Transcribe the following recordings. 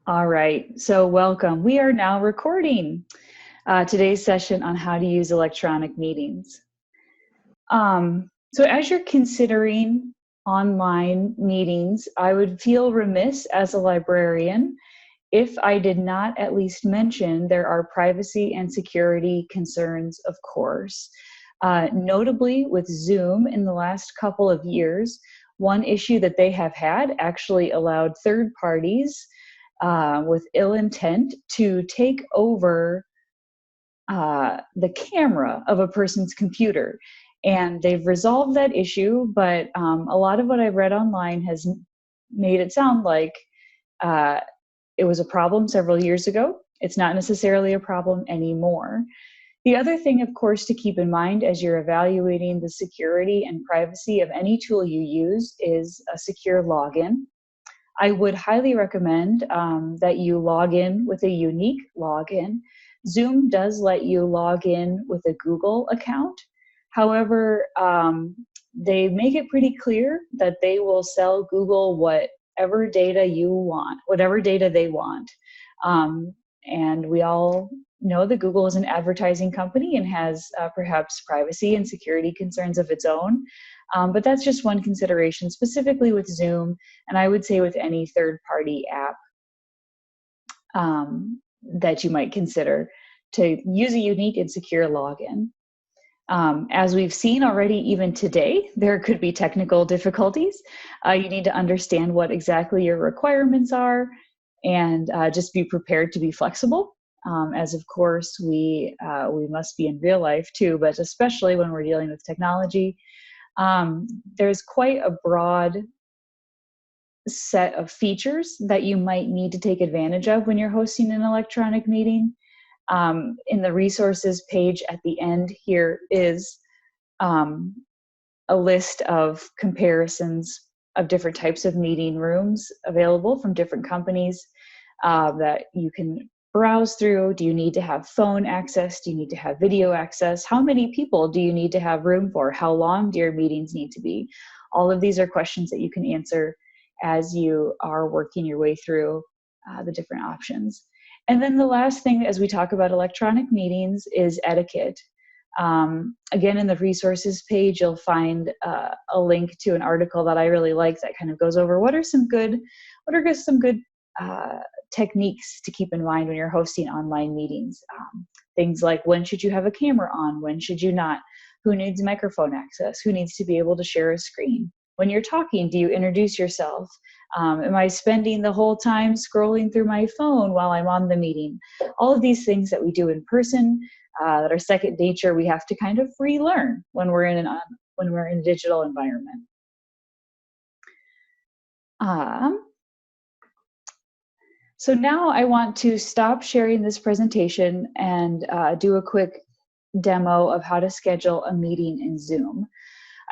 All right, so welcome. We are now recording today's session on how to use electronic meetings. So as you're considering online meetings, I would feel remiss as a librarian if I did not at least mention there are privacy and security concerns, of course. Notably with Zoom in the last couple of years, one issue that they have had actually allowed third parties with ill intent to take over the camera of a person's computer. And they've resolved that issue, but a lot of what I've read online has made it sound like uh, it was a problem several years ago. It's not necessarily a problem anymore. The other thing, of course, to keep in mind as you're evaluating the security and privacy of any tool you use is a secure login. I would highly recommend that you log in with a unique login. Zoom does let you log in with a Google account. However, they make it pretty clear that they will sell Google whatever data you want, whatever data they want. And we all know that Google is an advertising company and has perhaps privacy and security concerns of its own. But that's just one consideration, specifically with Zoom, and I would say with any third-party app that you might consider to use a unique and secure login. As we've seen already, even today, there could be technical difficulties. You need to understand what exactly your requirements are and just be prepared to be flexible. As of course, we must be in real life too, but especially when we're dealing with technology. There's quite a broad set of features that you might need to take advantage of when you're hosting an electronic meeting. In the resources page at the end here is a list of comparisons of different types of meeting rooms available from different companies that you can browse through. Do you need to have phone access? Do you need to have video access? How many people do you need to have room for? How long do your meetings need to be? All of these are questions that you can answer as you are working your way through the different options. And then the last thing as we talk about electronic meetings is etiquette. Again, in the resources page, you'll find a link to an article that I really like that kind of goes over what are some good techniques to keep in mind when you're hosting online meetings. Things like when should you have a camera on, when should you not, who needs microphone access, who needs to be able to share a screen. When you're talking, do you introduce yourself? Am I spending the whole time scrolling through my phone while I'm on the meeting? All of these things that we do in person that are second nature, we have to kind of relearn when we're in a digital environment. So now I want to stop sharing this presentation and do a quick demo of how to schedule a meeting in Zoom.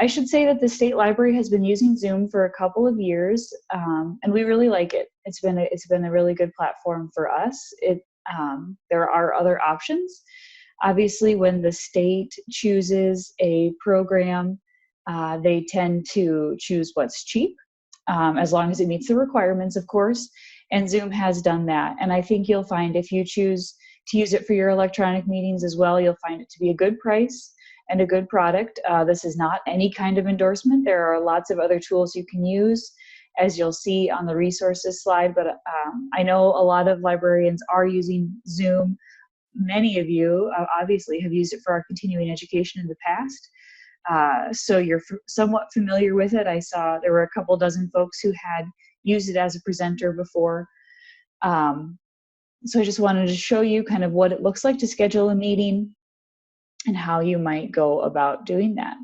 I should say that the State Library has been using Zoom for a couple of years, and we really like it. It's been a really good platform for us. There are other options. Obviously, when the state chooses a program, they tend to choose what's cheap, as long as it meets the requirements, of course. And Zoom has done that. And I think you'll find if you choose to use it for your electronic meetings as well, you'll find it to be a good price and a good product. This is not any kind of endorsement. There are lots of other tools you can use, as you'll see on the resources slide, but I know a lot of librarians are using Zoom. Many of you obviously have used it for our continuing education in the past. So you're somewhat familiar with it. I saw there were a couple dozen folks who had used it as a presenter before. So I just wanted to show you kind of what it looks like to schedule a meeting and how you might go about doing that.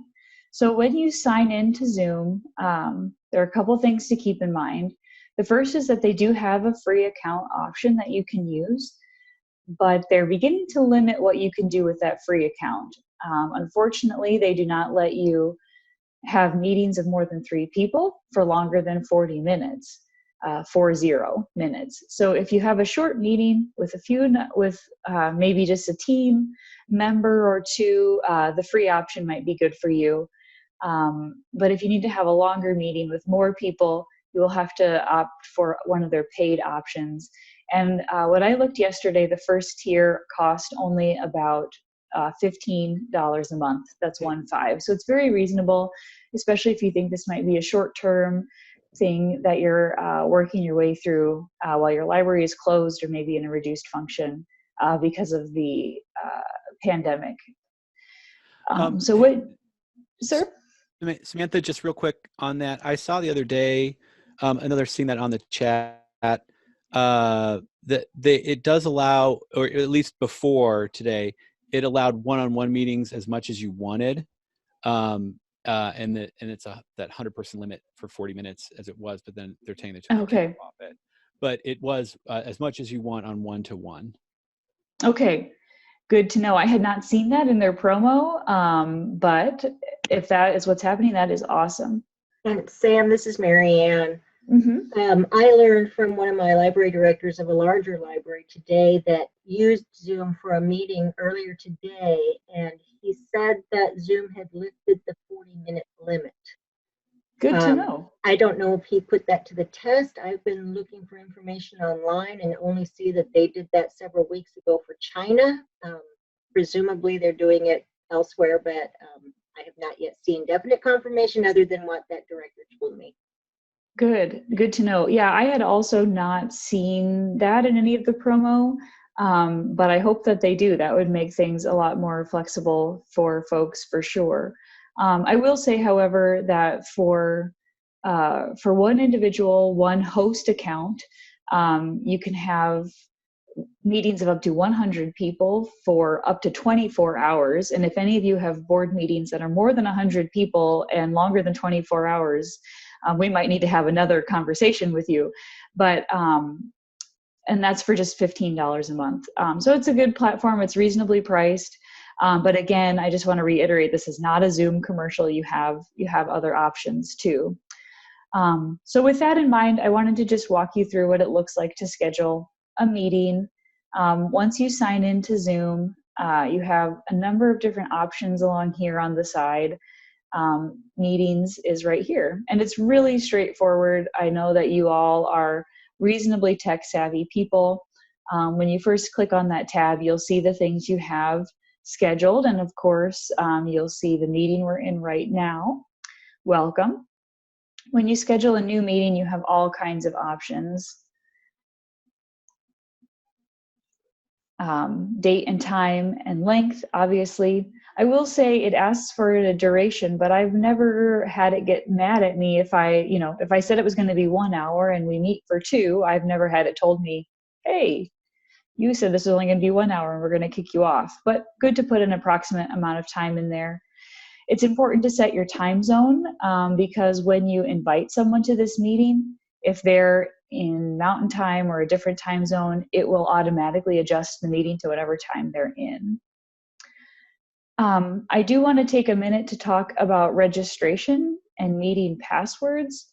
So when you sign into Zoom, there are a couple things to keep in mind. The first is that they do have a free account option that you can use, but they're beginning to limit what you can do with that free account. Unfortunately, they do not let you have meetings of more than 3 people for longer than 40 minutes, 40 minutes. So if you have a short meeting with maybe just a team member or two, the free option might be good for you. But if you need to have a longer meeting with more people, you will have to opt for one of their paid options. And when I looked yesterday, the first tier cost only about $15 a month. That's 1.5. So it's very reasonable, especially if you think this might be a short-term thing that you're working your way through while your library is closed or maybe in a reduced function because of the pandemic. So what, sir? Samantha, just real quick on that. I saw the other day, another seeing that on the chat, that it does allow, or at least before today, it allowed one-on-one meetings as much as you wanted. And it's that 100% limit for 40 minutes as it was, but then they're taking the Okay. off it. But it was as much as you want on one-to-one. Okay. Good to know. I had not seen that in their promo, but if that is what's happening, that is awesome. And Sam, this is Mary Ann. Mm-hmm. I learned from one of my library directors of a larger library today that used Zoom for a meeting earlier today, and he said that Zoom had lifted the 40-minute limit. Good to know. I don't know if he put that to the test. I've been looking for information online and only see that they did that several weeks ago for China. Presumably they're doing it elsewhere, but I have not yet seen definite confirmation other than what that director told me. Good to know. Yeah, I had also not seen that in any of the promo, but I hope that they do. That would make things a lot more flexible for folks for sure. I will say, however, that for one individual, one host account, you can have meetings of up to 100 people for up to 24 hours. And if any of you have board meetings that are more than 100 people and longer than 24 hours, we might need to have another conversation with you. But and that's for just $15 a month. So it's a good platform. It's reasonably priced. But again, I just want to reiterate, this is not a Zoom commercial. You have other options too. So with that in mind, I wanted to just walk you through what it looks like to schedule a meeting. Once you sign into Zoom, you have a number of different options along here on the side. Meetings is right here, and it's really straightforward. I know that you all are reasonably tech savvy people. When you first click on that tab, you'll see the things you have scheduled, and of course, you'll see the meeting we're in right now. Welcome. When you schedule a new meeting, you have all kinds of options. Date and time and length, obviously. I will say it asks for a duration, but I've never had it get mad at me if I said it was going to be 1 hour and we meet for 2, I've never had it told me, hey, you said this is only going to be 1 hour and we're going to kick you off. But good to put an approximate amount of time in there. It's important to set your time zone because when you invite someone to this meeting, if they're in Mountain Time or a different time zone, it will automatically adjust the meeting to whatever time they're in. I do want to take a minute to talk about registration and meeting passwords.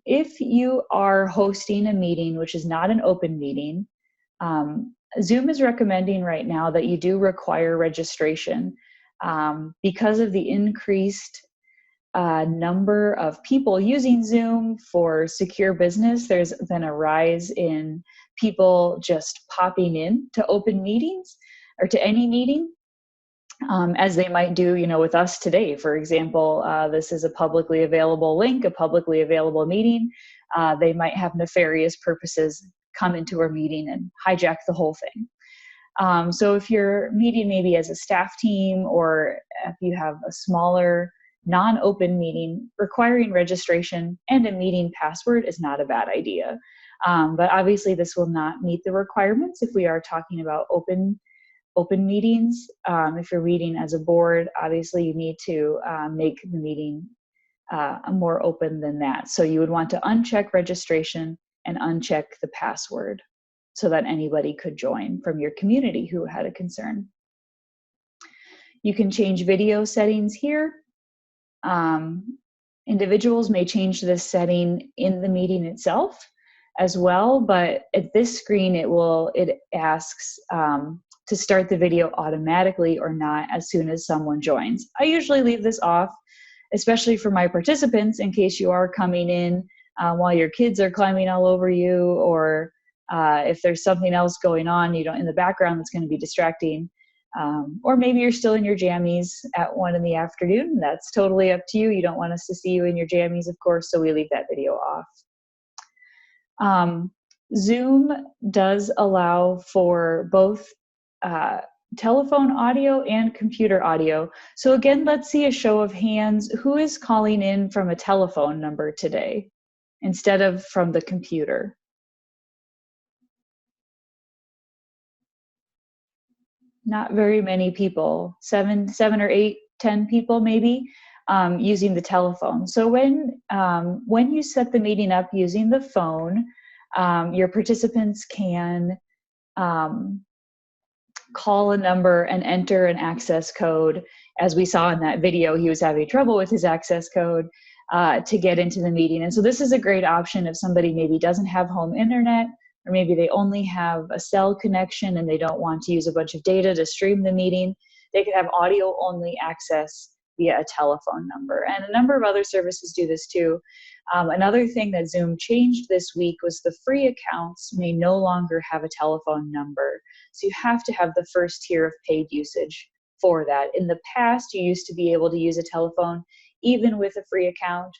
If you are hosting a meeting, which is not an open meeting, Zoom is recommending right now that you do require registration because of the increased number of people using Zoom for secure business. There's been a rise in people just popping in to open meetings or to any meeting, as they might do, with us today. For example, this is a publicly available link, a publicly available meeting. They might have nefarious purposes come into our meeting and hijack the whole thing. So if you're meeting maybe as a staff team, or if you have a smaller non-open meeting, requiring registration and a meeting password is not a bad idea. But obviously this will not meet the requirements if we are talking about open meetings. If you're meeting as a board, obviously you need to make the meeting more open than that. So you would want to uncheck registration and uncheck the password so that anybody could join from your community who had a concern. You can change video settings here. Individuals may change this setting in the meeting itself as well, but at this screen it asks to start the video automatically or not as soon as someone joins. I usually leave this off, especially for my participants, in case you are coming in while your kids are climbing all over you, or If there's something else going on, in the background that's going to be distracting, or maybe you're still in your jammies at 1 p.m. That's totally up to you. You don't want us to see you in your jammies, of course, so we leave that video off. Zoom does allow for both telephone audio and computer audio. So again, let's see a show of hands. Who is calling in from a telephone number today instead of from the computer? Not very many people, 7 or 8, 10 people maybe, using the telephone. So when you set the meeting up using the phone, your participants can call a number and enter an access code. As we saw in that video, he was having trouble with his access code to get into the meeting. And so this is a great option if somebody maybe doesn't have home internet, or maybe they only have a cell connection and they don't want to use a bunch of data to stream the meeting. They can have audio only access via a telephone number. And a number of other services do this too. Another thing that Zoom changed this week was the free accounts may no longer have a telephone number. So you have to have the first tier of paid usage for that. In the past, you used to be able to use a telephone even with a free account,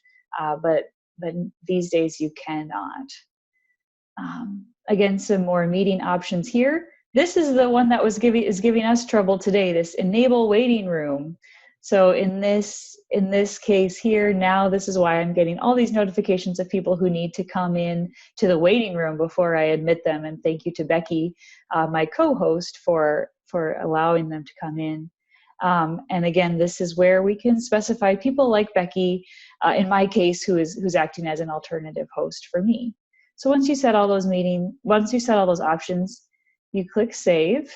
but these days you cannot. Again, some more meeting options here. This is the one that is giving us trouble today, this enable waiting room. So in this case here, now this is why I'm getting all these notifications of people who need to come in to the waiting room before I admit them. And thank you to Becky, my co-host, for allowing them to come in. And again, this is where we can specify people like Becky, in my case, who's acting as an alternative host for me. So once you set all those options, you click save.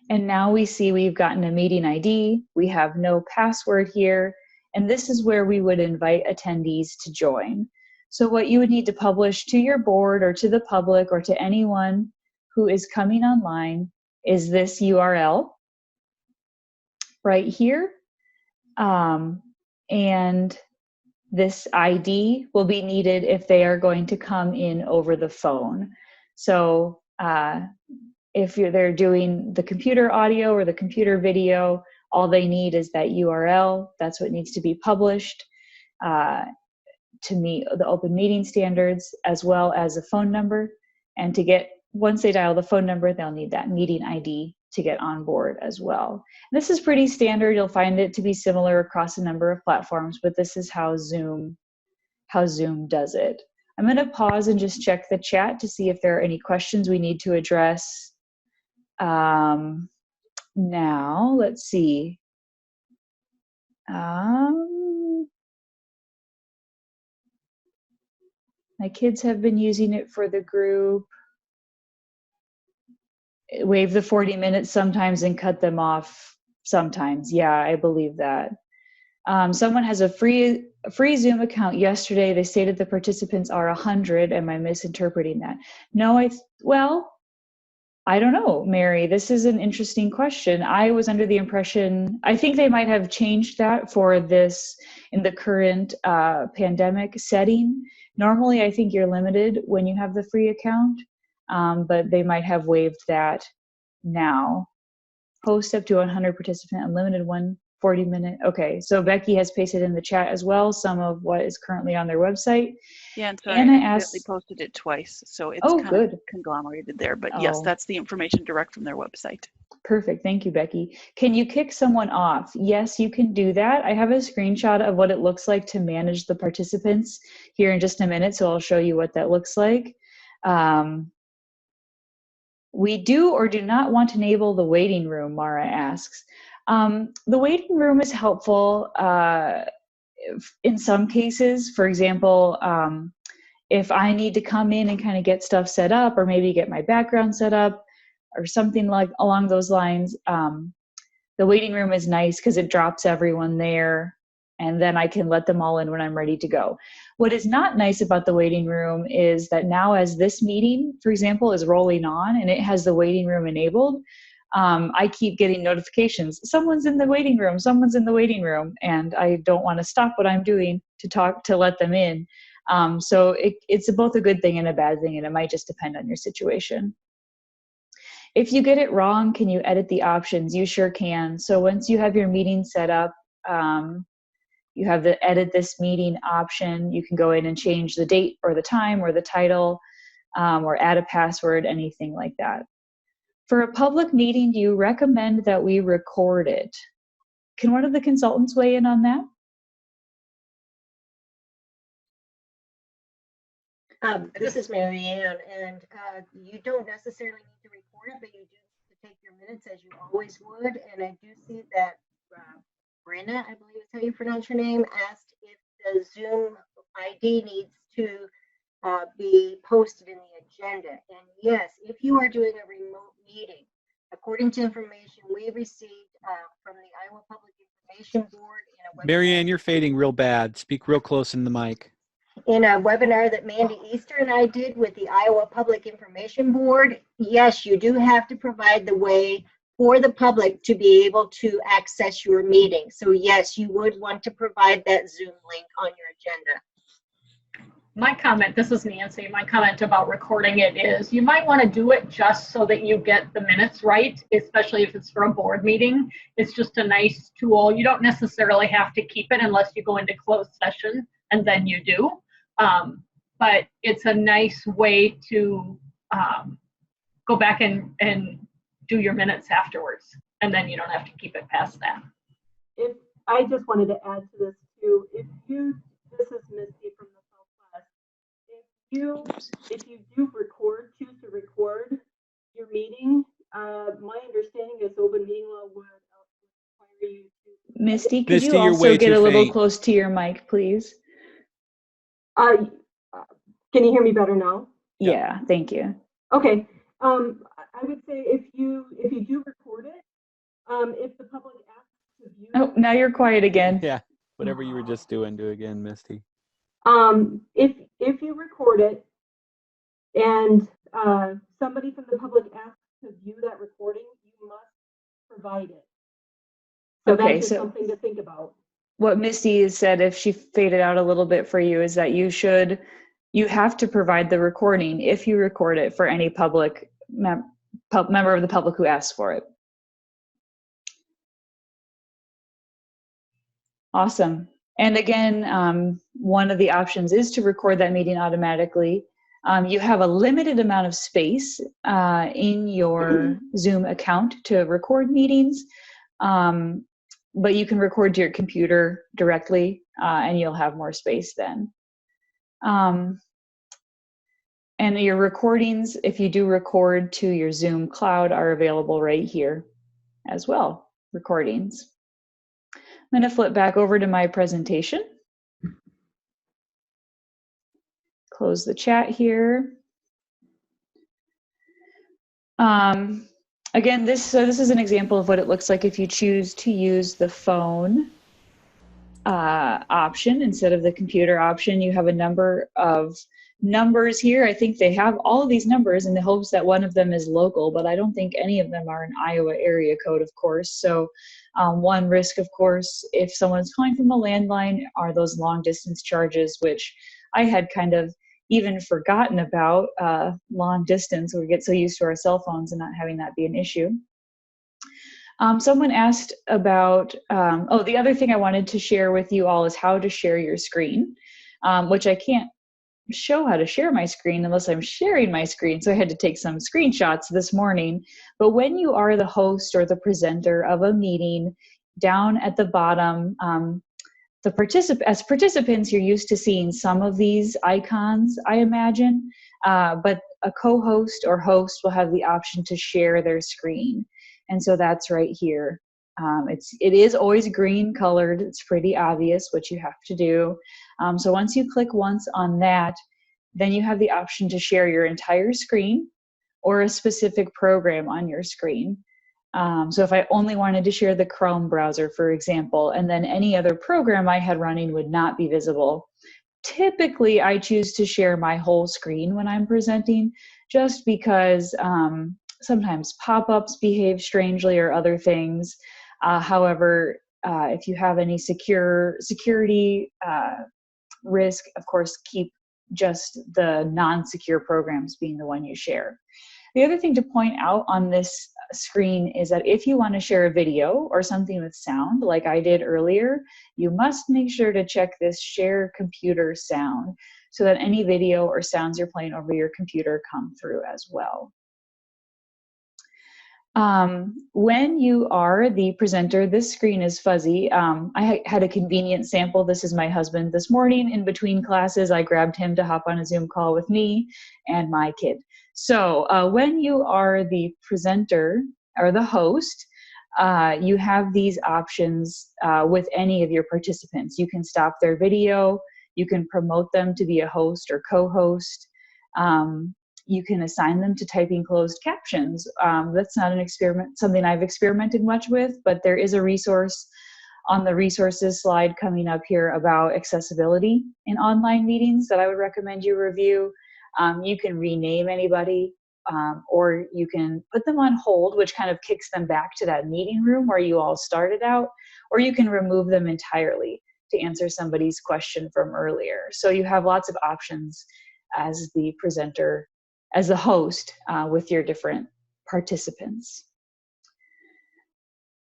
And now we see we've gotten a meeting ID. We have no password here. And this is where we would invite attendees to join. So what you would need to publish to your board or to the public or to anyone who is coming online is this URL right here. And this ID will be needed if they are going to come in over the phone. So if they're doing the computer audio or the computer video, all they need is that URL. That's what needs to be published to meet the open meeting standards, as well as a phone number. And once they dial the phone number, they'll need that meeting ID to get on board as well. And this is pretty standard. You'll find it to be similar across a number of platforms, but this is how Zoom does it. I'm going to pause and just check the chat to see if there are any questions we need to address. Now, let's see. My kids have been using it for the group. Waive the 40 minutes sometimes and cut them off sometimes. Yeah, I believe that. Someone has a free Zoom account yesterday. They stated the participants are 100. Am I misinterpreting that? No, well, I don't know, Mary. This is an interesting question. I was under the impression, I think they might have changed that for this in the current pandemic setting. Normally, I think you're limited when you have the free account, but they might have waived that now. Host up to 100 participant, unlimited 40-minute. Okay, so Becky has pasted in the chat as well some of what is currently on their website. Yeah, and so Anna I asked, accidentally posted it twice, so it's kind good. of conglomerated there. But yes, that's the information direct from their website. Perfect. Thank you, Becky. Can you kick someone off? Yes, you can do that. I have a screenshot of what it looks like to manage the participants here in just a minute, so I'll show you what that looks like. We do or do not want to enable the waiting room, Mara asks. The waiting room is helpful in some cases. For example, if I need to come in and kind of get stuff set up, or maybe get my background set up, or something like along those lines, the waiting room is nice because it drops everyone there, and then I can let them all in when I'm ready to go. What is not nice about the waiting room is that now, as this meeting, for example, is rolling on and it has the waiting room enabled, I keep getting notifications. Someone's in the waiting room, someone's in the waiting room, and I don't want to stop what I'm doing to let them in. So it's both a good thing and a bad thing, and it might just depend on your situation. If you get it wrong, can you edit the options? You sure can. So once you have your meeting set up, you have the edit this meeting option. You can go in and change the date or the time or the title, or add a password, anything like that. For a public meeting, do you recommend that we record it? Can one of the consultants weigh in on that? This is Mary Ann, and you don't necessarily need to record it, but you do need to take your minutes as you always would. And I do see that Brenna, I believe is how you pronounce your name, asked if the Zoom ID needs to be posted in the agenda. And yes, if you are doing a remote meeting, according to information we received from the Iowa Public Information Board in a webinar. Mary Ann, you're fading real bad. Speak real close in the mic. In a webinar that Mandy Easter and I did with the Iowa Public Information Board, yes, you do have to provide the way for the public to be able to access your meeting. So yes, you would want to provide that Zoom link on your agenda. My comment, this is Nancy, my comment about recording it is you might want to do it just so that you get the minutes right, especially if it's for a board meeting. It's just a nice tool. You don't necessarily have to keep it unless you go into closed session, and then you do. But it's a nice way to go back and do your minutes afterwards, and then you don't have to keep it past that. If I just wanted to add to this too, this is Misty from the Southwest. If you do choose to record your meeting, my understanding is open meeting law would require you to. Misty, could Misty, you you're also way get too a little faint. close to your mic, please? Can you hear me better now? Yeah, thank you. Okay. I would say if you do record it, if the public asks to view. Oh, now you're quiet again. Yeah, whatever you were just doing, do again, Misty. If you record it and somebody from the public asks to view that recording, you must provide it. So Okay, that's just so something to think about. what Misty has said, if she faded out a little bit for you, is that you have to provide the recording if you record it for any public member of the public who asks for it. Awesome. And again, one of the options is to record that meeting automatically. You have a limited amount of space in your Zoom account to record meetings, but you can record to your computer directly, and you'll have more space then. And your recordings, if you do record to your Zoom cloud, are available right here as well, recordings. I'm going to flip back over to my presentation. Close the chat here. Again, this is an example of what it looks like if you choose to use the phone option instead of the computer option. You have a number of numbers here. I think they have all of these numbers in the hopes that one of them is local, but I don't think any of them are an Iowa area code, of course. So one risk, of course, if someone's calling from a landline, are those long distance charges, which I had kind of even forgotten about long distance. We get so used to our cell phones and not having that be an issue. Someone asked about, the other thing I wanted to share with you all is how to share your screen, which I can't show how to share my screen unless I'm sharing my screen. So I had to take some screenshots this morning. But when you are the host or the presenter of a meeting, down at the bottom, as participants, you're used to seeing some of these icons, I imagine, but a co-host or host will have the option to share their screen. And so that's right here. It is always green colored. It's pretty obvious what you have to do. So once you click once on that, then you have the option to share your entire screen or a specific program on your screen. So if I only wanted to share the Chrome browser, for example, and then any other program I had running would not be visible. Typically, I choose to share my whole screen when I'm presenting, just because sometimes pop-ups behave strangely or other things. However, if you have any security risk, of course, keep just the non-secure programs being the one you share. The other thing to point out on this screen is that if you want to share a video or something with sound, like I did earlier, you must make sure to check this share computer sound so that any video or sounds you're playing over your computer come through as well. When you are the presenter, this screen is fuzzy. I had a convenient sample. This is my husband this morning. In between classes, I grabbed him to hop on a Zoom call with me and my kid. So when you are the presenter or the host, you have these options with any of your participants. You can stop their video. You can promote them to be a host or co-host. You can assign them to typing closed captions. That's not something I've experimented much with, but there is a resource on the resources slide coming up here about accessibility in online meetings that I would recommend you review. You can rename anybody, or you can put them on hold, which kind of kicks them back to that meeting room where you all started out, or you can remove them entirely to answer somebody's question from earlier. So you have lots of options as the presenter, as the host, with your different participants.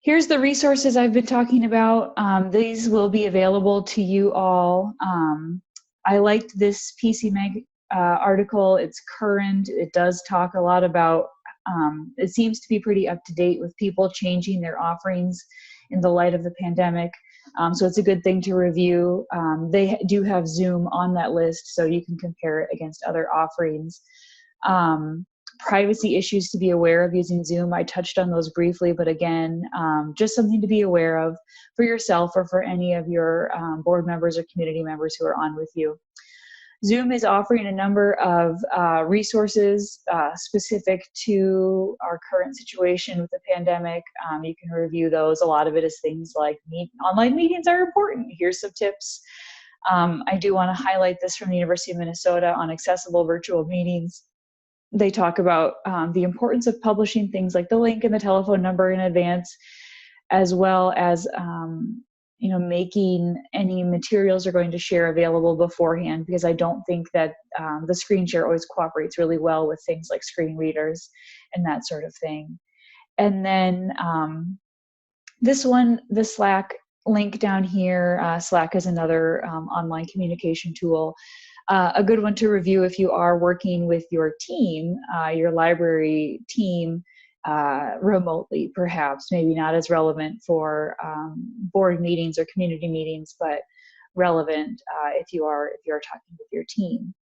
Here's the resources I've been talking about. These will be available to you all. I liked this PC Mag article. It's current. It does talk a lot about, it seems to be pretty up to date with people changing their offerings in the light of the pandemic. So it's a good thing to review. They do have Zoom on that list, so you can compare it against other offerings. Privacy issues to be aware of using Zoom. I touched on those briefly, but again, just something to be aware of for yourself or for any of your board members or community members who are on with you. Zoom is offering a number of resources specific to our current situation with the pandemic. You can review those. A lot of it is things like online meetings are important. Here's some tips. I do want to highlight this from the University of Minnesota on accessible virtual meetings. They talk about the importance of publishing things like the link and the telephone number in advance, as well as making any materials you're going to share available beforehand, because I don't think that the screen share always cooperates really well with things like screen readers and that sort of thing. And then the Slack link down here, Slack is another online communication tool. A good one to review if you are working with your team, your library team, remotely, perhaps. Maybe not as relevant for board meetings or community meetings, but relevant if you are talking with your team.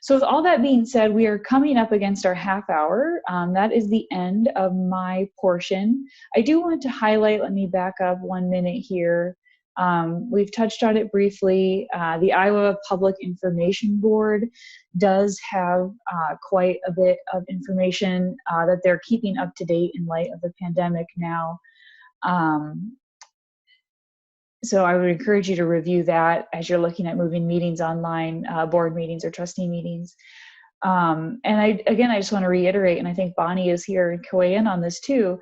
So with all that being said, we are coming up against our half hour. That is the end of my portion. I do want to highlight, let me back up 1 minute here. We've touched on it briefly. The Iowa Public Information Board does have quite a bit of information that they're keeping up to date in light of the pandemic now. So I would encourage you to review that as you're looking at moving meetings online, board meetings or trustee meetings. And I just want to reiterate, and I think Bonnie is here and can weigh in on this too,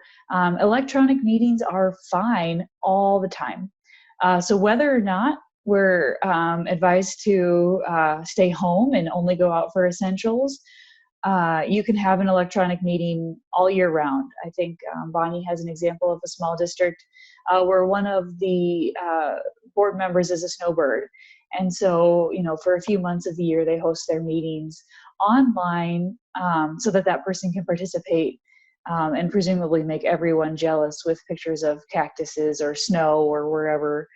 electronic meetings are fine all the time. So whether or not we're advised to stay home and only go out for essentials, you can have an electronic meeting all year round. I think Bonnie has an example of a small district where one of the board members is a snowbird. And so, for a few months of the year, they host their meetings online so that person can participate and presumably make everyone jealous with pictures of cactuses or snow or wherever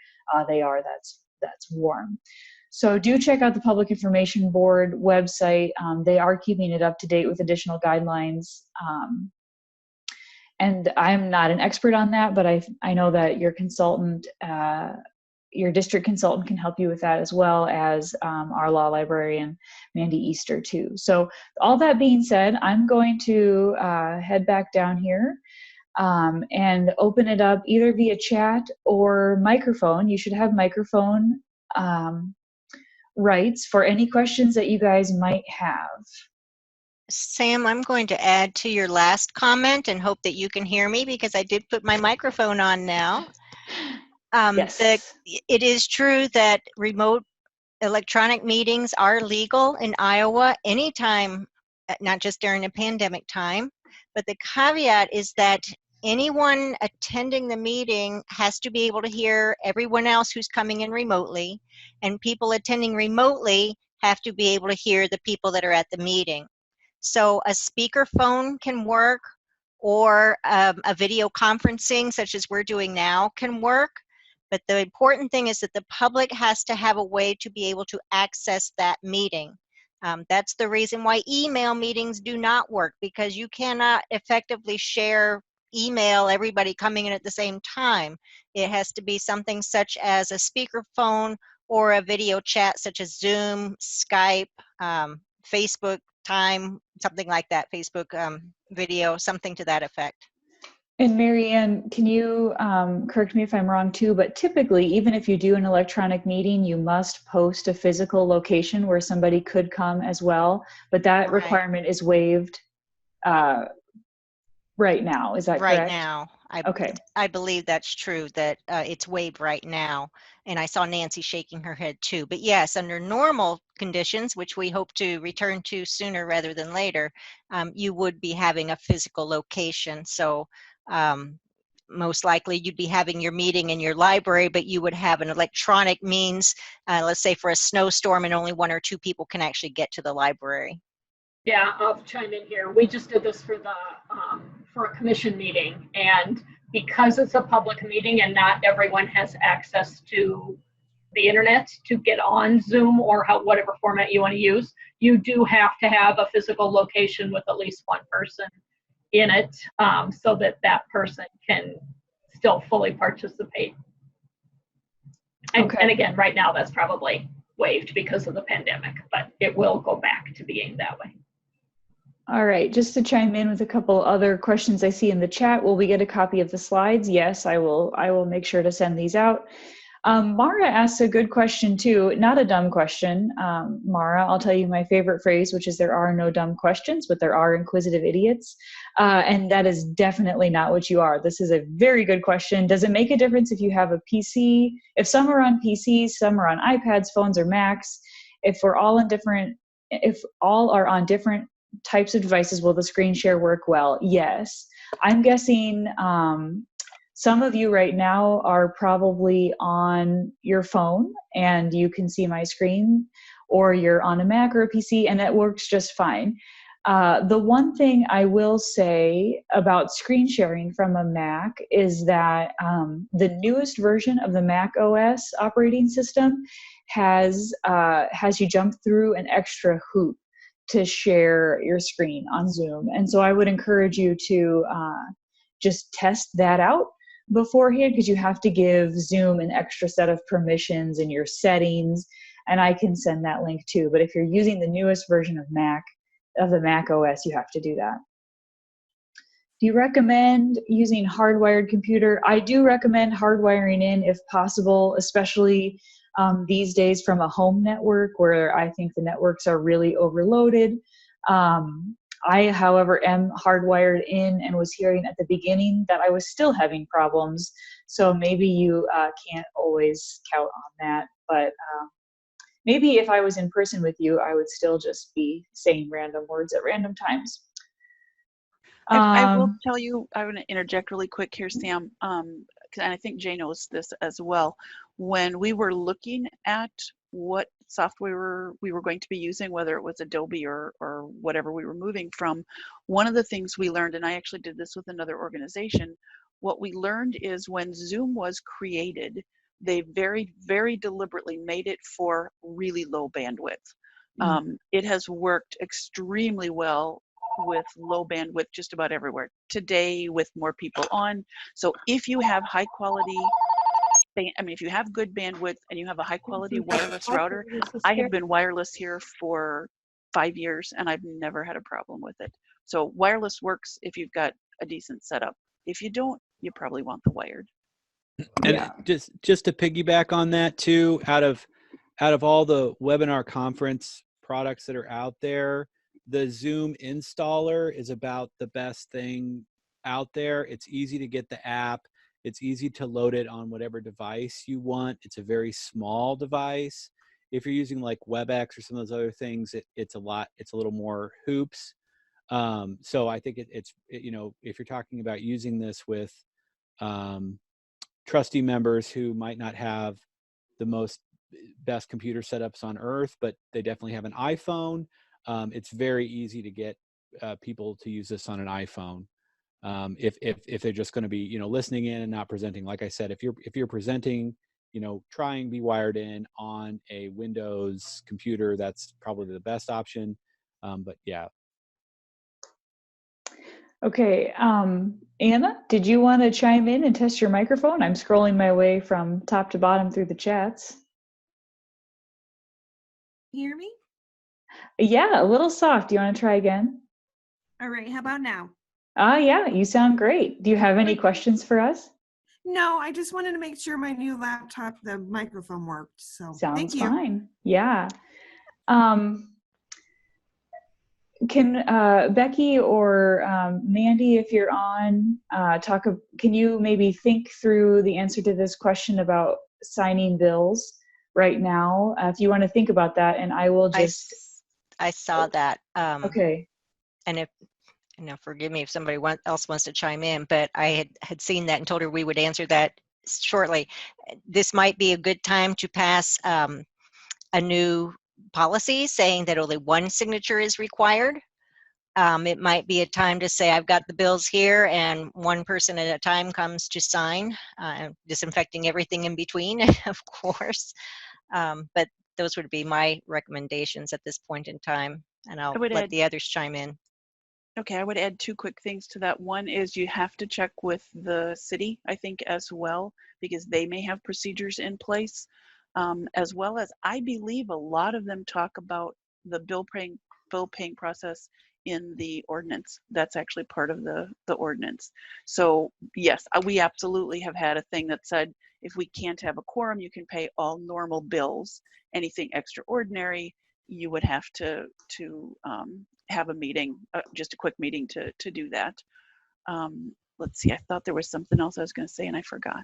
they are that's warm. So do check out the Public Information Board website. They are keeping it up to date with additional guidelines. And I'm not an expert on that, but I know that your consultant, your district consultant can help you with that, as well as our law librarian, Mandy Easter, too. So all that being said, I'm going to head back down here and open it up either via chat or microphone. You should have microphone rights for any questions that you guys might have. Sam, I'm going to add to your last comment and hope that you can hear me, because I did put my microphone on now. Yes. It is true that remote electronic meetings are legal in Iowa anytime, not just during a pandemic time. But the caveat is that anyone attending the meeting has to be able to hear everyone else who's coming in remotely, and people attending remotely have to be able to hear the people that are at the meeting. So a speakerphone can work, or a video conferencing such as we're doing now can work. But the important thing is that the public has to have a way to be able to access that meeting. That's the reason why email meetings do not work, because you cannot effectively share email everybody coming in at the same time. It has to be something such as a speakerphone or a video chat such as Zoom, Skype, Facebook Time, something like that, Facebook video, something to that effect. And Marianne, can you correct me if I'm wrong too, but typically, even if you do an electronic meeting, you must post a physical location where somebody could come as well, but that Right. requirement is waived right now. Is that Right correct? now. Okay. I believe that's true, that it's waived right now. And I saw Nancy shaking her head too. But yes, under normal conditions, which we hope to return to sooner rather than later, you would be having a physical location. So most likely you'd be having your meeting in your library, but you would have an electronic means, let's say for a snowstorm and only 1 or 2 people can actually get to the library. Yeah, I'll chime in here. We just did this for a commission meeting, and because it's a public meeting and not everyone has access to the internet to get on Zoom or whatever format you want to use, you do have to have a physical location with at least one person in it, so that person can still fully participate. And again, right now that's probably waived because of the pandemic, but it will go back to being that way. All right, just to chime in with a couple other questions I see in the chat. Will we get a copy of the slides? Yes, I will make sure to send these out. Mara asked a good question too, not a dumb question. Mara, I'll tell you my favorite phrase, which is there are no dumb questions, but there are inquisitive idiots. And that is definitely not what you are. This is a very good question. Does it make a difference if you have a PC? If some are on PCs, some are on iPads, phones, or Macs, if all are on different types of devices, will the screen share work well? Yes. I'm guessing some of you right now are probably on your phone and you can see my screen, or you're on a Mac or a PC and that works just fine. The one thing I will say about screen sharing from a Mac is that the newest version of the Mac OS operating system has you jump through an extra hoop to share your screen on Zoom. And so I would encourage you to just test that out beforehand, because you have to give Zoom an extra set of permissions in your settings, and I can send that link too. But if you're using the newest version of the Mac OS, you have to do that. Do you recommend using hardwired computer? I do recommend hardwiring in if possible, especially these days from a home network where I think the networks are really overloaded. I, however, am hardwired in and was hearing at the beginning that I was still having problems. So maybe you can't always count on that. But maybe if I was in person with you, I would still just be saying random words at random times. I will tell you, I want to interject really quick here, Sam, and I think Jay knows this as well. When we were looking at what software we were going to be using, whether it was Adobe or whatever we were moving from, one of the things we learned, and I actually did this with another organization, what we learned is when Zoom was created, they very, very deliberately made it for really low bandwidth. It has worked extremely well with low bandwidth just about everywhere today with more people on. So if you have high quality, if you have good bandwidth and you have a high quality wireless router, I have been wireless here for 5 years and I've never had a problem with it. So wireless works if you've got a decent setup. If you don't, you probably want the wired. And Yeah. just to piggyback on that too, out of all the webinar conference products that are out there, the Zoom installer is about the best thing out there. It's easy to get the app. It's easy to load it on whatever device you want. It's a very small device. If you're using like WebEx or some of those other things, it's a little more hoops. So I think you know, if you're talking about using this with trustee members who might not have the best computer setups on earth, but they definitely have an iPhone, it's very easy to get people to use this on an iPhone. If they're just going to be, you know, listening in and not presenting. Like I said, if you're presenting, you know, try and be wired in on a Windows computer. That's probably the best option. But yeah. Okay, Anna, did you want to chime in and test your microphone? I'm scrolling my way from top to bottom through the chats. Hear me? Yeah, a little soft. Do you want to try again? All right, how about now? Yeah, you sound great. Do you have any questions for us? No, I just wanted to make sure my new laptop, the microphone worked. So thank Sounds you. fine. Yeah. Can Becky or Mandy, if you're on, can you maybe think through the answer to this question about signing bills right now? If you want to think about that, and I will just. I saw that. Okay. And if, forgive me if somebody else wants to chime in, but I had seen that and told her we would answer that shortly. This might be a good time to pass a new policy saying that only one signature is required. It might be a time to say, I've got the bills here, and one person at a time comes to sign, disinfecting everything in between, of course. But those would be my recommendations at this point in time, and I'll let the others chime in. Okay, I would add two quick things to that. One is you have to check with the city, I think, as well, because they may have procedures in place, as well as I believe a lot of them talk about the bill paying process in the ordinance. That's actually part of the ordinance. So yes, we absolutely have had a thing that said, if we can't have a quorum, you can pay all normal bills. Anything extraordinary, you would have to have a meeting, just a quick meeting to do that. Let's see, I thought there was something else I was going to say and I forgot.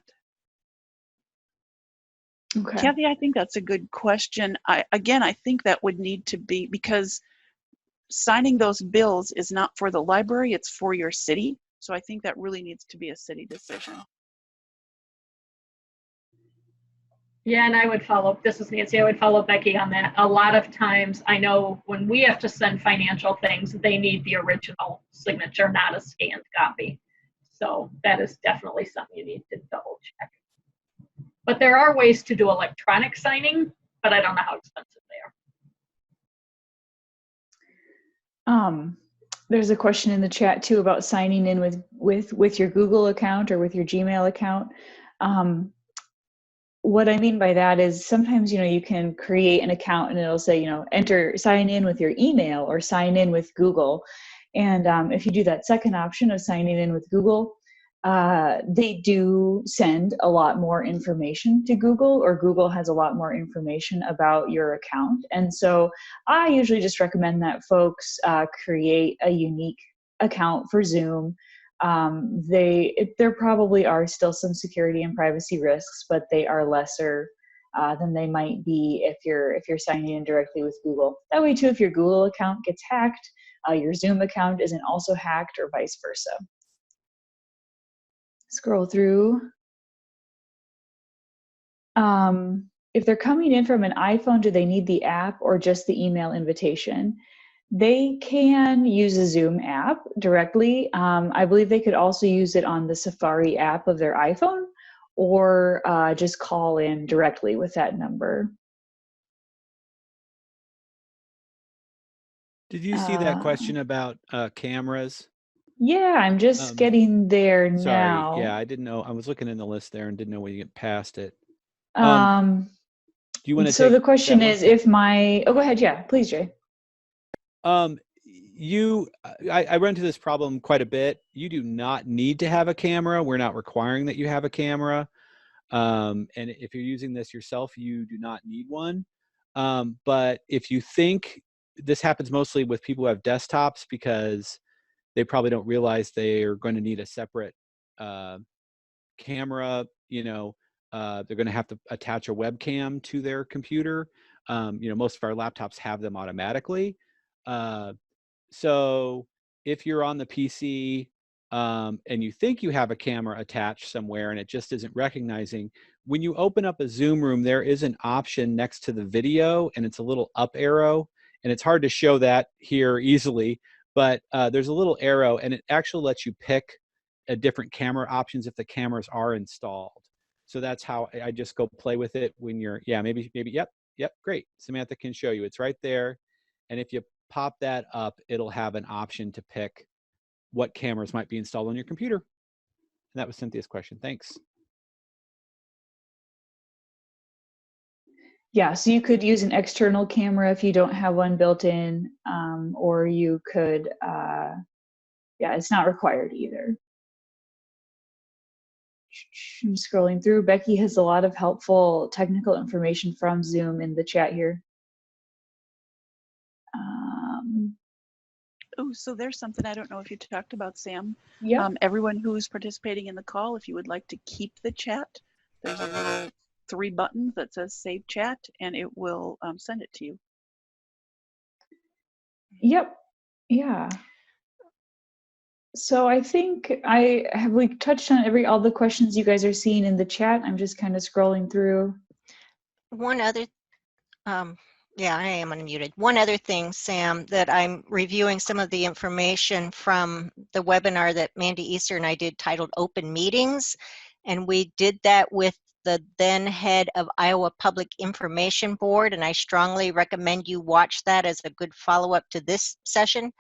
Okay. Kathy, I think that's a good question. I think that would need to be, because signing those bills is not for the library, it's for your city. So I think that really needs to be a city decision. Yeah, and I would follow, this is Nancy, I would follow Becky on that. A lot of times, I know when we have to send financial things, they need the original signature, not a scanned copy. So that is definitely something you need to double check. But there are ways to do electronic signing, but I don't know how expensive they are. There's a question in the chat too about signing in with your Google account or with your Gmail account. What I mean by that is sometimes, you know, you can create an account and it'll say, you know, sign in with your email or sign in with Google. And if you do that second option of signing in with Google, they do send a lot more information to Google, or Google has a lot more information about your account. And so I usually just recommend that folks create a unique account for Zoom. There probably are still some security and privacy risks, but they are lesser than they might be if you're signing in directly with Google. That way too, if your Google account gets hacked, your Zoom account isn't also hacked, or vice versa. Scroll through. If they're coming in from an iPhone, do they need the app or just the email invitation? They can use a Zoom app directly. I believe they could also use it on the Safari app of their iPhone, or just call in directly with that number. Did you see that question about cameras? Yeah, I'm just getting there now. Sorry, yeah, I didn't know. I was looking in the list there and didn't know when you get past it. Do you want to so the question is, if my, oh, go ahead. Yeah, please, Jay. I run into this problem quite a bit. You do not need to have a camera. We're not requiring that you have a camera. And if you're using this yourself, you do not need one. But if you think, this happens mostly with people who have desktops, because they probably don't realize they are going to need a separate camera. You know, they're going to have to attach a webcam to their computer. Most of our laptops have them automatically. So if you're on the PC and you think you have a camera attached somewhere and it just isn't recognizing, when you open up a Zoom room, there is an option next to the video, and it's a little up arrow, and it's hard to show that here easily, but there's a little arrow, and it actually lets you pick different camera options if the cameras are installed. So that's how I just go play with it when you're, maybe, yep, great. Samantha can show you. It's right there. And if you pop that up, it'll have an option to pick what cameras might be installed on your computer. And that was Cynthia's question. Thanks. Yeah, so you could use an external camera if you don't have one built in, or you could, it's not required either. I'm scrolling through. Becky has a lot of helpful technical information from Zoom in the chat here. Oh, so there's something I don't know if you talked about, Sam. Yeah. Everyone who's participating in the call, if you would like to keep the chat, there's a little 3 buttons that says Save Chat, and it will send it to you. Yep. Yeah. So I think we touched on all the questions you guys are seeing in the chat. I'm just kind of scrolling through. One other, yeah, I am unmuted. One other thing, Sam, that I'm reviewing some of the information from the webinar that Mandy Easter and I did titled Open Meetings. And we did that with the then head of Iowa Public Information Board. And I strongly recommend you watch that as a good follow-up to this session.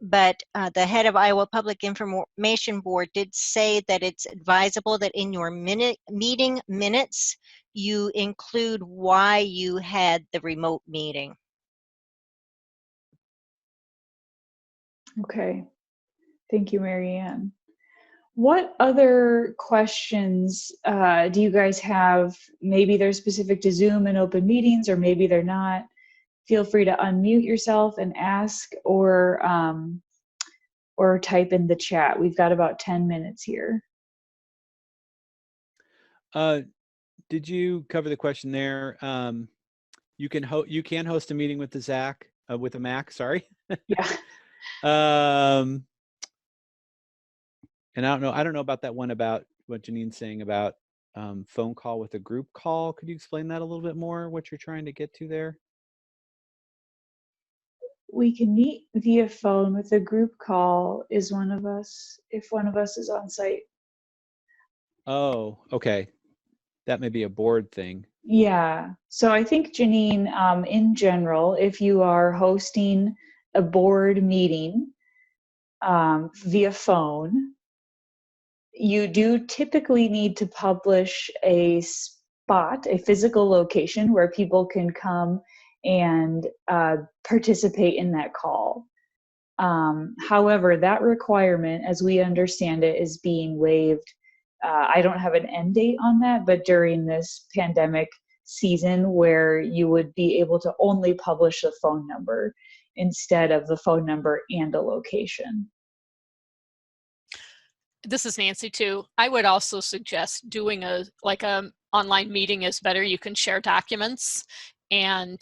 But the head of Iowa Public Information Board did say that it's advisable that in your meeting minutes, you include why you had the remote meeting. Okay. Thank you, Marianne. What other questions do you guys have? Maybe they're specific to Zoom and open meetings, or maybe they're not. Feel free to unmute yourself and ask, or type in the chat. We've got about 10 minutes here. Did you cover the question there? You can host a meeting with with a Mac. Sorry. Yeah. And I don't know about that one about what Janine's saying about phone call with a group call. Could you explain that a little bit more? What you're trying to get to there? We can meet via phone with a group call if one of us is on site. Oh, okay. That may be a board thing. Yeah. So I think, Janine, in general, if you are hosting a board meeting via phone, you do typically need to publish a physical location where people can come and participate in that call. However, that requirement, as we understand it, is being waived. I don't have an end date on that, but during this pandemic season, where you would be able to only publish a phone number instead of the phone number and a location. This is Nancy too. I would also suggest doing a online meeting is better. You can share documents, and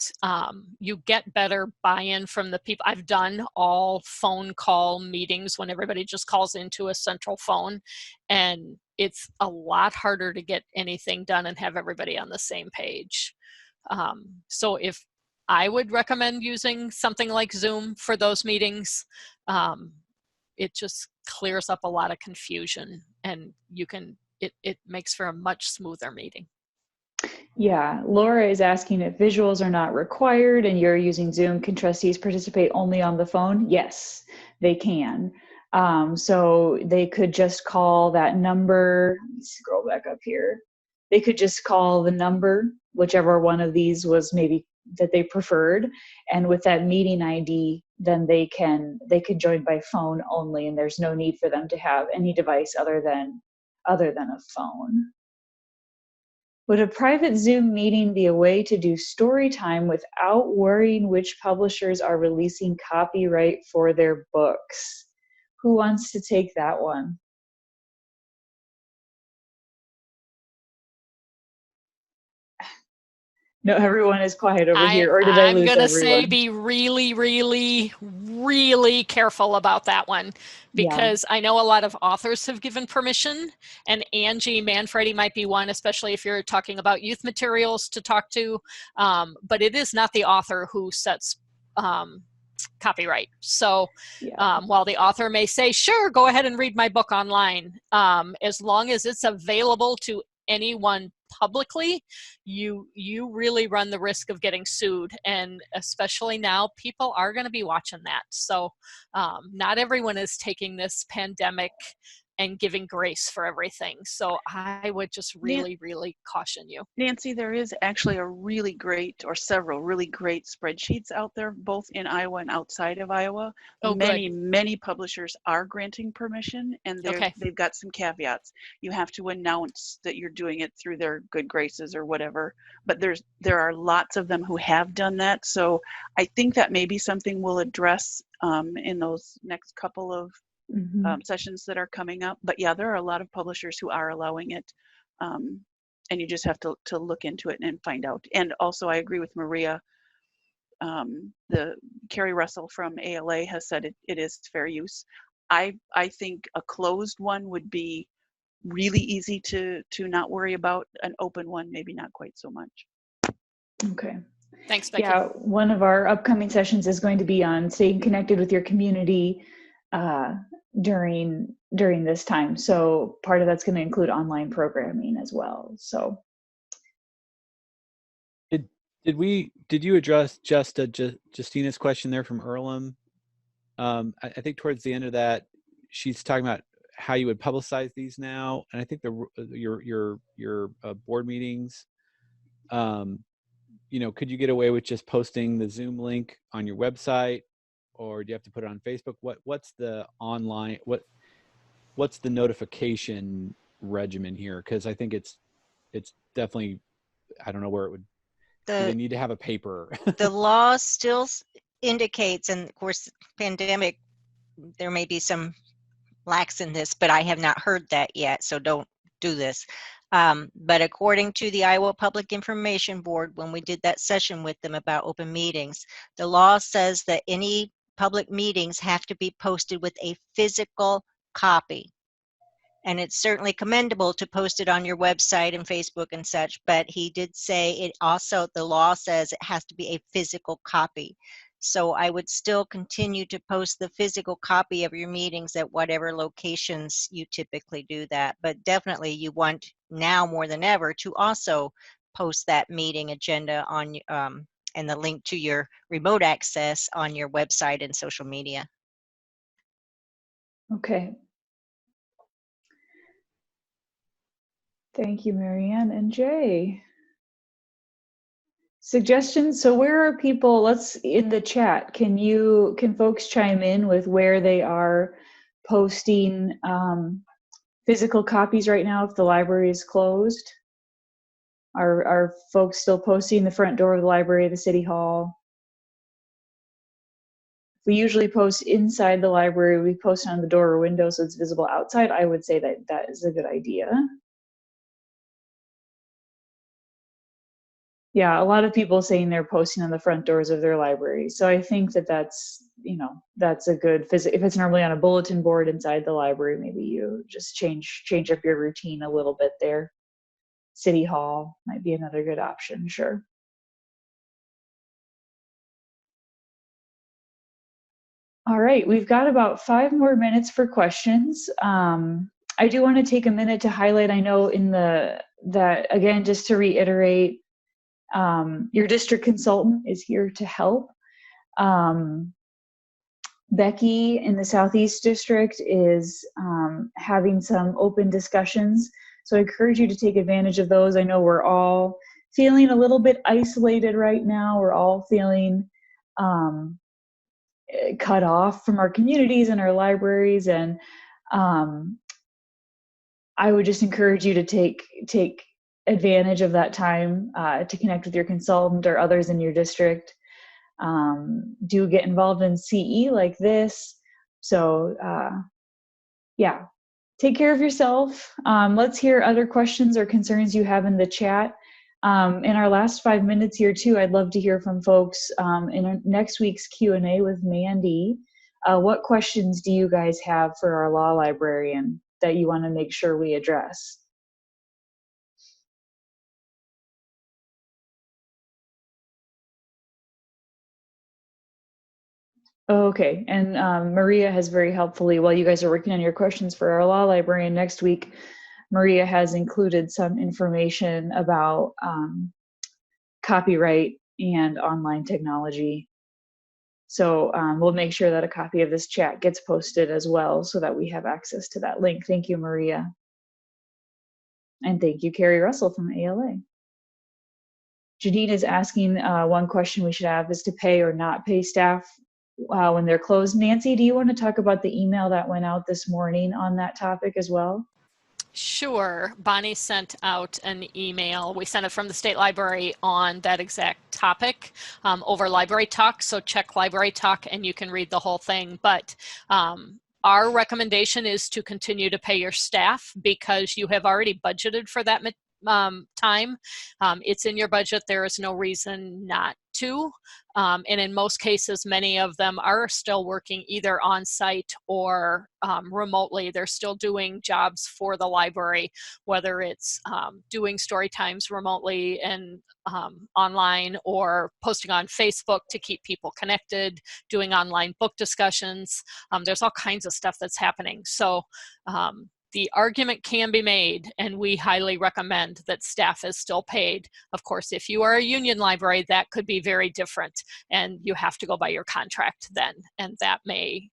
you get better buy-in from the people. I've done all phone call meetings when everybody just calls into a central phone, and it's a lot harder to get anything done and have everybody on the same page. So if I would recommend using something like Zoom for those meetings, it just clears up a lot of confusion, and it makes for a much smoother meeting. Yeah, Laura is asking if visuals are not required and you're using Zoom, can trustees participate only on the phone? Yes, they can. So they could just call that number. Let me scroll back up here. They could just call the number, whichever one of these was maybe that they preferred, and with that meeting ID, then they can join by phone only, and there's no need for them to have any device other than a phone. Would a private Zoom meeting be a way to do story time without worrying which publishers are releasing copyright for their books? Who wants to take that one? No, everyone is quiet over here. Or did I I'm lose going to say everyone? be really, really, really careful about that one, because I know a lot of authors have given permission, and Angie Manfredi might be one, especially if you're talking about youth materials to talk to. But it is not the author who sets copyright. So while the author may say, sure, go ahead and read my book online, as long as it's available to anyone publicly, you really run the risk of getting sued. And especially now, people are going to be watching that. So not everyone is taking this pandemic and giving grace for everything. So I would just really, really caution you. Nancy, there is actually a really great, or several really great spreadsheets out there, both in Iowa and outside of Iowa. Oh, many, good. many publishers are granting permission, and they've got some caveats. You have to announce that you're doing it through their good graces or whatever. But there are lots of them who have done that. So I think that may be something we'll address in those next couple of sessions that are coming up. But yeah, there are a lot of publishers who are allowing it. And you just have to look into it and find out. And also, I agree with Maria. The Carrie Russell from ALA has said it is fair use. I think a closed one would be really easy to not worry about. An open one, maybe not quite so much. Okay. Thanks, Becky. Yeah, one of our upcoming sessions is going to be on staying connected with your community during this time. So part of that's going to include online programming as well. So did you address Justina's question there from Earlham? I think towards the end of that, she's talking about how you would publicize these now, and I think your board meetings. Could you get away with just posting the Zoom link on your website, or do you have to put it on Facebook? What's the online what's the notification regimen here? Because I think it's definitely, I don't know where it would. Do they need to have a paper? The law still indicates, and of course, pandemic, there may be some lax in this, but I have not heard that yet, so don't do this. But according to the Iowa Public Information Board, when we did that session with them about open meetings, the law says that any public meetings have to be posted with a physical copy. And it's certainly commendable to post it on your website and Facebook and such, but he did say it also, the law says it has to be a physical copy. So I would still continue to post the physical copy of your meetings at whatever locations you typically do that. But definitely you want now more than ever to also post that meeting agenda on and the link to your remote access on your website and social media. Okay. Thank you, Marianne and Jay. Suggestions. So where are people, let's in the chat, can folks chime in with where they are posting physical copies right now if the library is closed? Are folks still posting the front door of the library, the city hall? We usually post inside the library. We post on the door or window so it's visible outside. I would say that is a good idea. Yeah, a lot of people saying they're posting on the front doors of their libraries. So I think that's a good if it's normally on a bulletin board inside the library, maybe you just change up your routine a little bit there. City Hall might be another good option, sure. All right, we've got about 5 more minutes for questions. I do want to take a minute to highlight, I know that again, just to reiterate, your district consultant is here to help. Becky in the Southeast District is having some open discussions. So I encourage you to take advantage of those. I know we're all feeling a little bit isolated right now. We're all feeling cut off from our communities and our libraries. And I would just encourage you to take advantage of that time to connect with your consultant or others in your district. Do get involved in CE like this. So yeah, take care of yourself. Let's hear other questions or concerns you have in the chat. In our last 5 minutes here too, I'd love to hear from folks in our next week's Q&A with Mandy. What questions do you guys have for our law librarian that you want to make sure we address? Okay, and Maria has very helpfully, while you guys are working on your questions for our law librarian next week, Maria has included some information about copyright and online technology. So we'll make sure that a copy of this chat gets posted as well so that we have access to that link. Thank you, Maria. And thank you, Carrie Russell from ALA. Janine is asking one question we should have is to pay or not pay staff when they're closed. Nancy, do you want to talk about the email that went out this morning on that topic as well? Sure. Bonnie sent out an email. We sent it from the State Library on that exact topic over Library Talk. So check Library Talk and you can read the whole thing. But our recommendation is to continue to pay your staff because you have already budgeted for that time. It's in your budget. There is no reason not to. And in most cases, many of them are still working either on site or remotely. They're still doing jobs for the library, whether it's doing story times remotely and online or posting on Facebook to keep people connected, doing online book discussions. There's all kinds of stuff that's happening. So the argument can be made, and we highly recommend that staff is still paid. Of course, if you are a union library, that could be very different, and you have to go by your contract then, and that may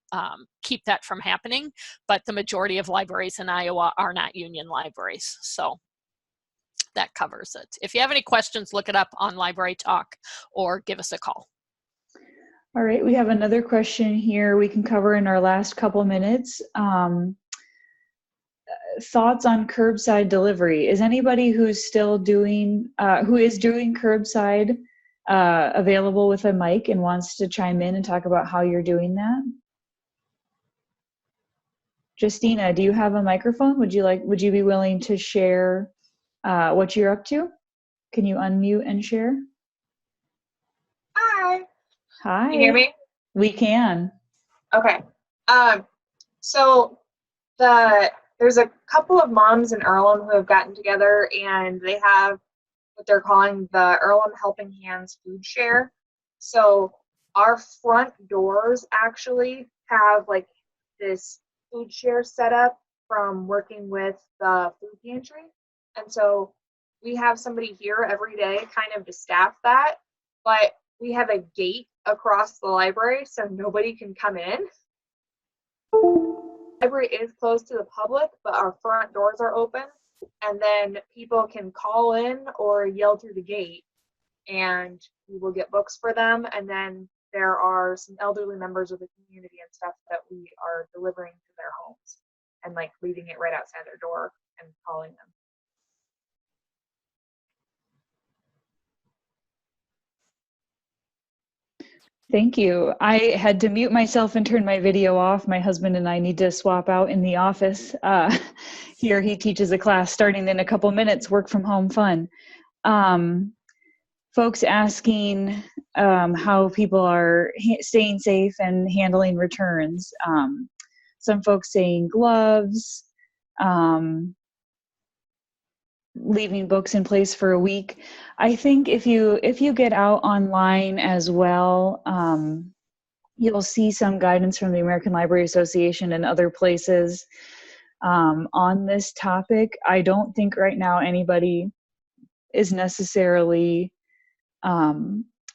keep that from happening. But the majority of libraries in Iowa are not union libraries, so that covers it. If you have any questions, look it up on Library Talk or give us a call. All right, we have another question here we can cover in our last couple minutes. Thoughts on curbside delivery. Is anybody who's still doing, who is doing curbside available with a mic and wants to chime in and talk about how you're doing that? Justina, do you have a microphone? Would you be willing to share what you're up to? Can you unmute and share? Hi. Hi. Can you hear me? We can. Okay. So there's a couple of moms in Earlham who have gotten together and they have what they're calling the Earlham Helping Hands Food Share. So our front doors actually have like this food share set up from working with the food pantry. And so we have somebody here every day kind of to staff that, but we have a gate across the library so nobody can come in. The library is closed to the public, but our front doors are open, and then people can call in or yell through the gate, and we will get books for them. And then there are some elderly members of the community and stuff that we are delivering to their homes and like leaving it right outside their door and calling them. Thank you. I had to mute myself and turn my video off. My husband and I need to swap out in the office. Here he teaches a class starting in a couple minutes, work from home fun. Folks asking how people are staying safe and handling returns. Some folks saying gloves, leaving books in place for a week. I think if you get out online as well, you'll see some guidance from the American Library Association and other places on this topic. I don't think right now anybody is necessarily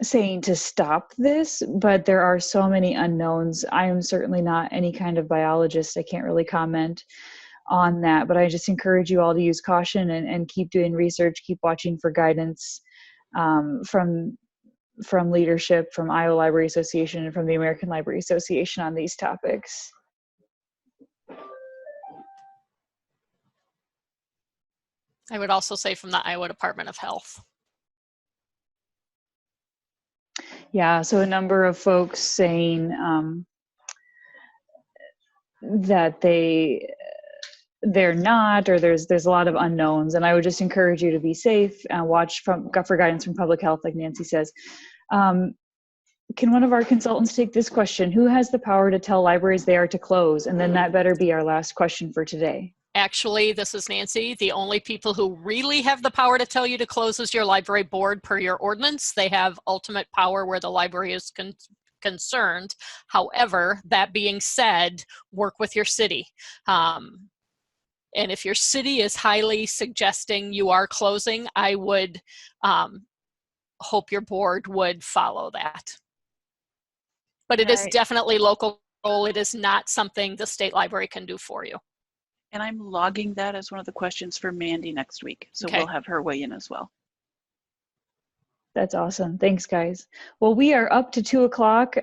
saying to stop this, but there are so many unknowns. I am certainly not any kind of biologist. I can't really comment on that, but I just encourage you all to use caution and keep doing research, keep watching for guidance from leadership, from Iowa Library Association and from the American Library Association on these topics. I would also say from the Iowa Department of Health. Yeah, so a number of folks saying that they they're not, or there's a lot of unknowns. And I would just encourage you to be safe and watch for guidance from public health, like Nancy says. Can one of our consultants take this question? Who has the power to tell libraries they are to close? And then that better be our last question for today. Actually, this is Nancy. The only people who really have the power to tell you to close is your library board per your ordinance. They have ultimate power where the library is concerned. However, that being said, work with your city. And if your city is highly suggesting you are closing, I would hope your board would follow that. But it is definitely local. It is not something the state library can do for you. And I'm logging that as one of the questions for Mandy next week. So Okay. We'll have her weigh in as well. That's awesome. Thanks, guys. Well, we are up to 2 o'clock.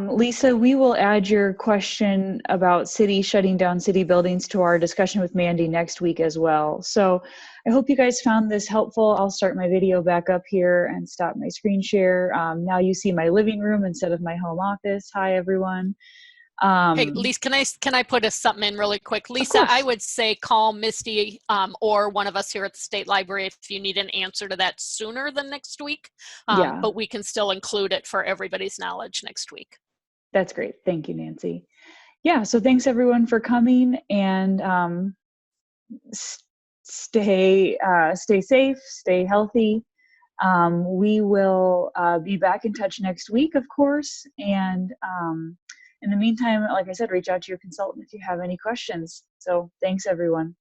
Lisa, we will add your question about city shutting down city buildings to our discussion with Mandy next week as well. So I hope you guys found this helpful. I'll start my video back up here and stop my screen share. Now you see my living room instead of my home office. Hi, everyone. Hey, Lisa, can I put something in really quick? Lisa, I would say call Misty or one of us here at the State Library if you need an answer to that sooner than next week. Yeah. But we can still include it for everybody's knowledge next week. That's great. Thank you, Nancy. Yeah, so thanks everyone for coming, and stay safe, stay healthy. We will be back in touch next week, of course, and in the meantime, like I said, reach out to your consultant if you have any questions. So thanks, everyone.